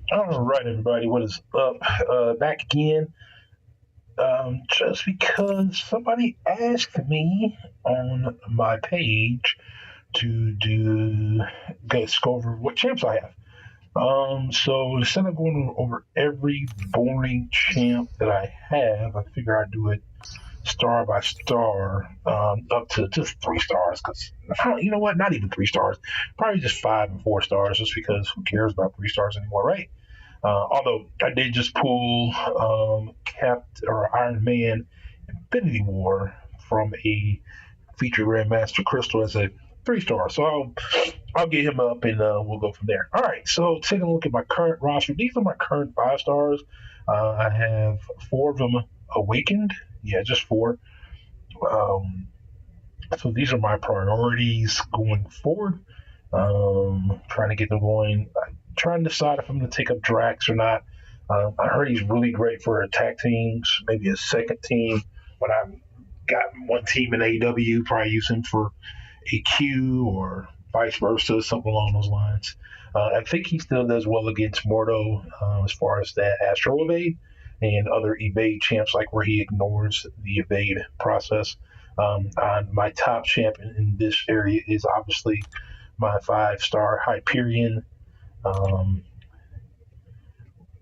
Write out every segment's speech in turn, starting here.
All right, everybody, what is up? Back again. Just because somebody asked me on my page to go over what champs I have. So instead of going over every boring champ that I have, I figure I'd do it star by star, up to just 3 stars. Because you know what? Not even 3 stars. Probably just 5 and 4 stars, just because who cares about 3 stars anymore, right? Although I did just pull Iron Man Infinity War from a feature Grandmaster Crystal as a 3 star. So I'll get him up and we'll go from there. All right. So taking a look at my current roster, these are my current 5 stars. I have 4 of them awakened. Yeah, just 4. Um, so these are my priorities going forward. Trying to get them going. Trying to decide if I'm going to take up Drax or not. I heard he's really great for attack teams, maybe a second team. When I've got one team in AEW, probably use him for a Q or vice versa, something along those lines. I think he still does well against Mordo as far as that Astro Evade and other evade champs, like where he ignores the evade process. My top champion in this area is obviously my 5 star Hyperion. Um,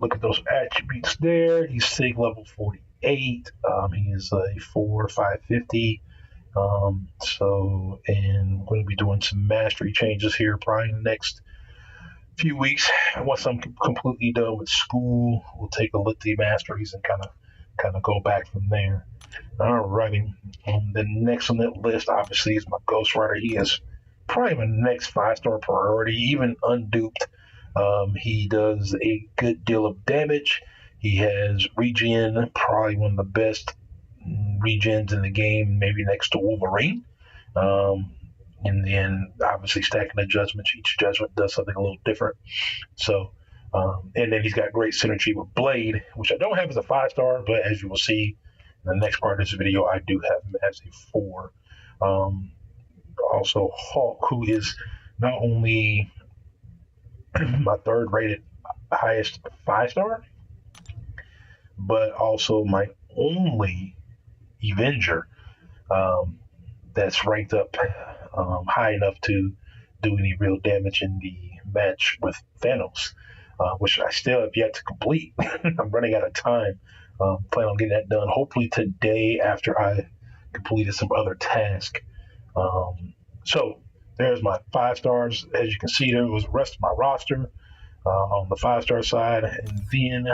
Look at those attributes there. He's SIG level 48. He is a 4/550. And I'm going to be doing some mastery changes here probably in the next few weeks. Once I'm completely done with school, we'll take a look at the masteries and kind of go back from there. Alrighty. The next on that list, obviously, is my Ghost Rider. He is probably my next 5 star priority, even unduped. He does a good deal of damage. He has regen, probably one of the best regens in the game, maybe next to Wolverine. And then obviously stacking the judgments. Each judgment does something a little different. So, and then he's got great synergy with Blade, which I don't have as a 5 star, but as you will see in the next part of this video, I do have him as a 4. Also, Hulk, who is not only my third rated highest 5 star, but also my only Avenger that's ranked up high enough to do any real damage in the match with Thanos, which I still have yet to complete. I'm running out of time. Plan on getting that done hopefully today after I completed some other task. So there's my 5 stars. As you can see, there was the rest of my roster on the 5 star side, and then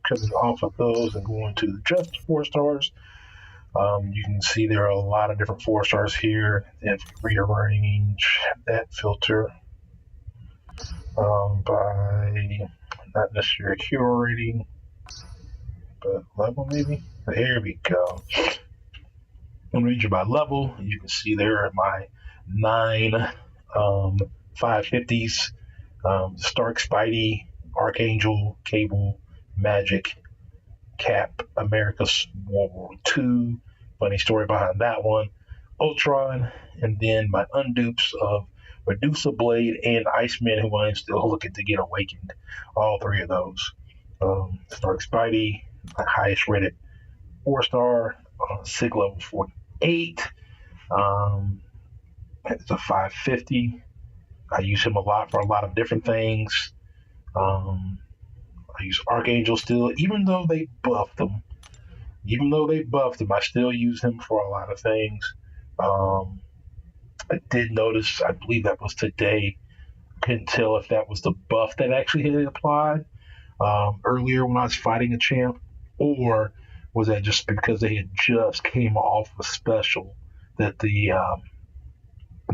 coming off of those and going to just 4 stars. You can see there are a lot of different 4 stars here. If you rearrange that filter by not necessarily hero rating, but level maybe. There we go. Arrange it by level. You can see there are my 9 550s. Stark, Spidey, Archangel, Cable, Magic, Cap, America's World War II. Funny story behind that one. Ultron, and then my undupes of Medusa, Blade, and Iceman, who I'm still looking to get awakened. All 3 of those. Stark, Spidey, my highest rated 4 star, SIG level 48. It's a 550. I use him a lot for a lot of different things. I use Archangel still, even though they buffed him. I still use him for a lot of things. I did notice, I believe that was today. Couldn't tell if that was the buff that actually had applied earlier when I was fighting a champ, or was that just because they had just came off a special that the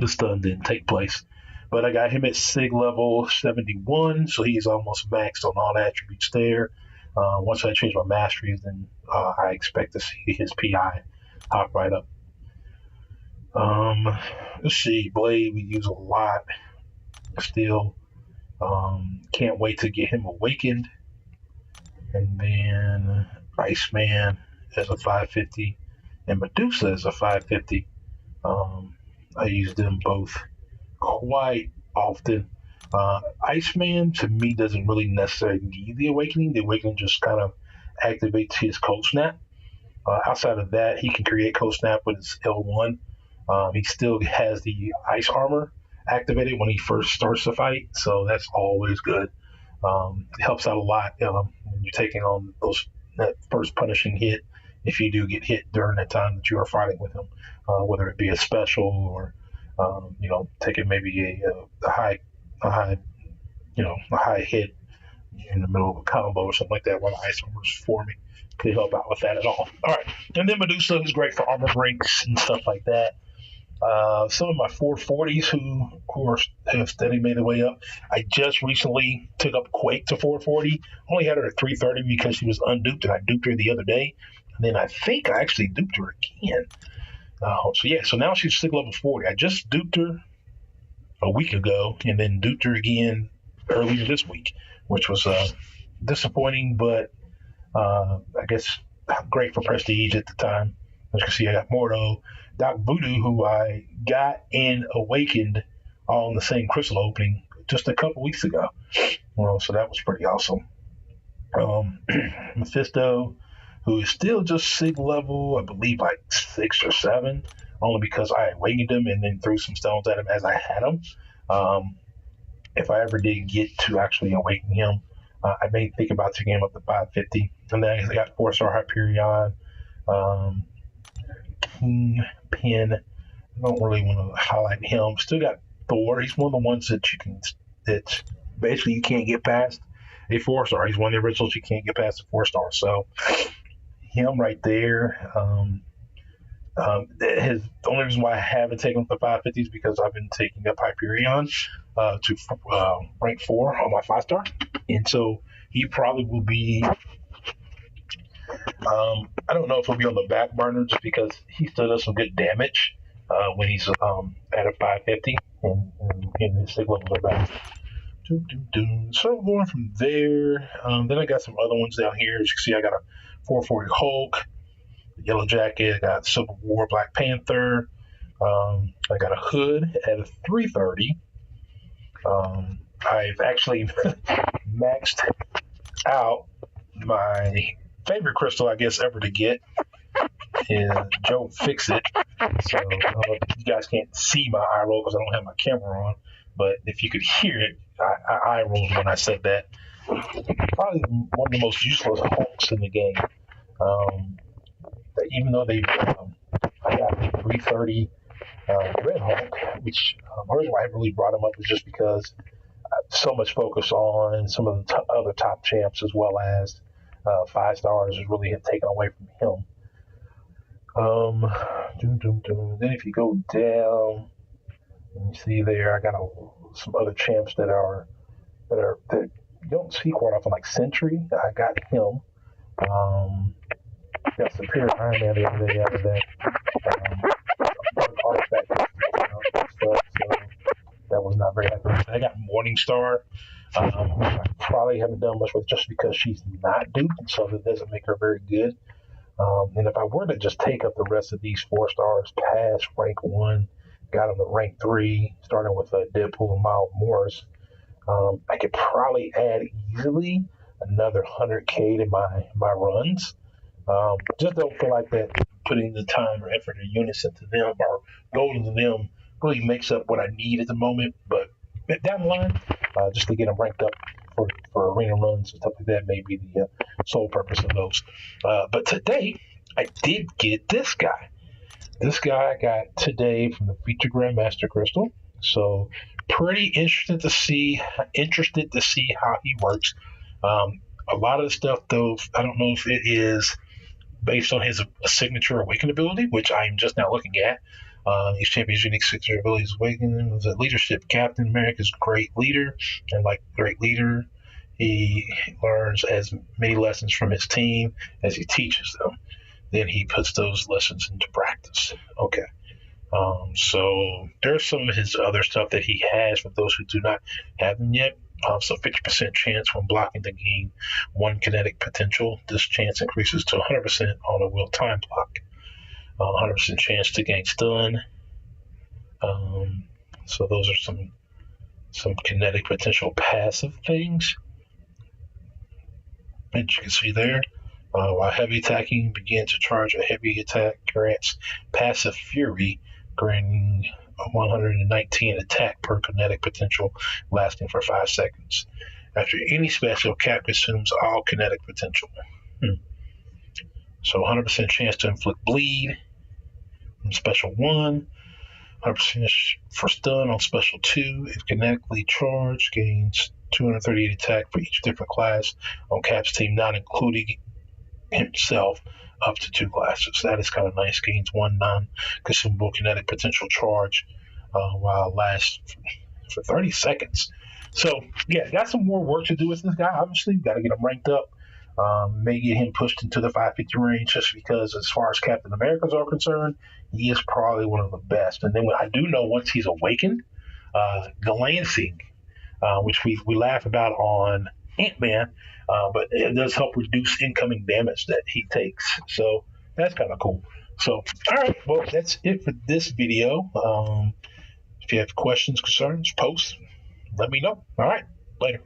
stun didn't take place. But I got him at SIG level 71, so he's almost maxed on all the attributes there. Once I change my masteries, then I expect to see his PI hop right up. Let's see, Blade we use a lot still. Can't wait to get him awakened. And then Iceman as a 550 and Medusa as a 550. I use them both quite often. Iceman to me doesn't really necessarily need the awakening. The awakening just kind of activates his cold snap. Outside of that, he can create cold snap with his L1. He still has the ice armor activated when he first starts the fight, so that's always good. It helps out a lot when you're taking on that first punishing hit. If you do get hit during that time that you are fighting with him, whether it be a special or taking maybe a high a high hit in the middle of a combo or something like that while the ice armor is forming. Could help out with that at all. All right, and then Medusa is great for armor breaks and stuff like that. Some of my 440s who have steadily made their way up. I just recently took up Quake to 440. Only had her at 330 because she was unduped, and I duped her the other day. And then I think I actually duped her again. So now she's stick level 40. I just duped her a week ago, and then duped her again earlier this week, which was disappointing, but I guess great for prestige at the time. As you can see, I got Mordo, Doc Voodoo, who I got and awakened all in the same crystal opening just a couple weeks ago. So that was pretty awesome. Mephisto, who is still just SIG level, I believe like 6 or 7, only because I awakened him and then threw some stones at him as I had him. If I ever did get to actually awaken him, I may think about taking him up to 550. And then I got 4-star Hyperion, Kingpin. I don't really want to highlight him. Still got Thor. He's one of the ones that basically you can't get past a 4-star. He's one of the originals you can't get past a 4-star. So him right there. The only reason why I haven't taken up the 550 is because I've been taking up Hyperion to rank 4 on my 5-star, and so he probably will be. I don't know if he'll be on the back burner just because he still does some good damage when he's at a 550 and his sig levels are back. So going from there, then I got some other ones down here. As you can see, I got a 440 Hulk, Yellow Jacket. I got Civil War Black Panther. I got a Hood at a 330. I've actually maxed out my favorite crystal, I guess, ever to get is Joe Fix It. So you guys can't see my eye roll because I don't have my camera on, but if you could hear it, I eye rolled when I said that. Probably one of the most useless Hulks in the game. Even though I got the 330 Red Hulk, which the reason why I really brought him up is just because so much focus on some of the other top champs as well as 5 stars has really taken away from him. Then if you go down, you see there, I got some other champs that you don't see quite often, like Sentry. I got him. Got Superior Iron Man the other day out of that artifact stuff, so that was not very happy. I got Morningstar. I probably haven't done much with just because she's not duped, so that doesn't make her very good. And if I were to just take up the rest of these 4 stars past rank 1, got them to rank 3, starting with Deadpool and Miles Morris, I could probably add easily another 100K to my runs. Just don't feel like that putting the time or effort or units into them or gold into them really makes up what I need at the moment. But down the line, just to get them ranked up for arena runs and stuff like that may be the sole purpose of those. But today, I did get this guy. This guy I got today from the featured Grandmaster Crystal. So pretty interested to see how he works. A lot of the stuff, though, I don't know if it is based on his signature awakened ability, which I am just now looking at. Each champion's unique signature ability is awakened. Was a leadership. Captain America's great leader, and like great leader, he learns as many lessons from his team as he teaches them. Then he puts those lessons into practice. Okay. So there's some of his other stuff that he has for those who do not have them yet. So 50% chance when blocking to gain 1 kinetic potential. This chance increases to 100% on a will time block. 100% chance to gain stun. So those are some kinetic potential passive things, as you can see there. While heavy attacking, begin to charge a heavy attack, grants passive fury, granting 119 attack per kinetic potential, lasting for 5 seconds. After any special, Cap consumes all kinetic potential. So 100% chance to inflict bleed on special 1, 100% for stun on special 2. If kinetically charged, gains 238 attack for each different class on Cap's team, not including himself, up to 2 classes. That is kind of nice. Gains 1 non-consumable kinetic potential charge while it lasts for 30 seconds. So, yeah, got some more work to do with this guy. Obviously, got to get him ranked up. May get him pushed into the 550 range just because, as far as Captain Americas are concerned, he is probably one of the best. And then I do know once he's awakened, glancing, which we laugh about on Ant-Man, but it does help reduce incoming damage that he takes. So that's kind of cool. So, all right, well, that's it for this video. If you have questions, concerns, posts, let me know. All right, later.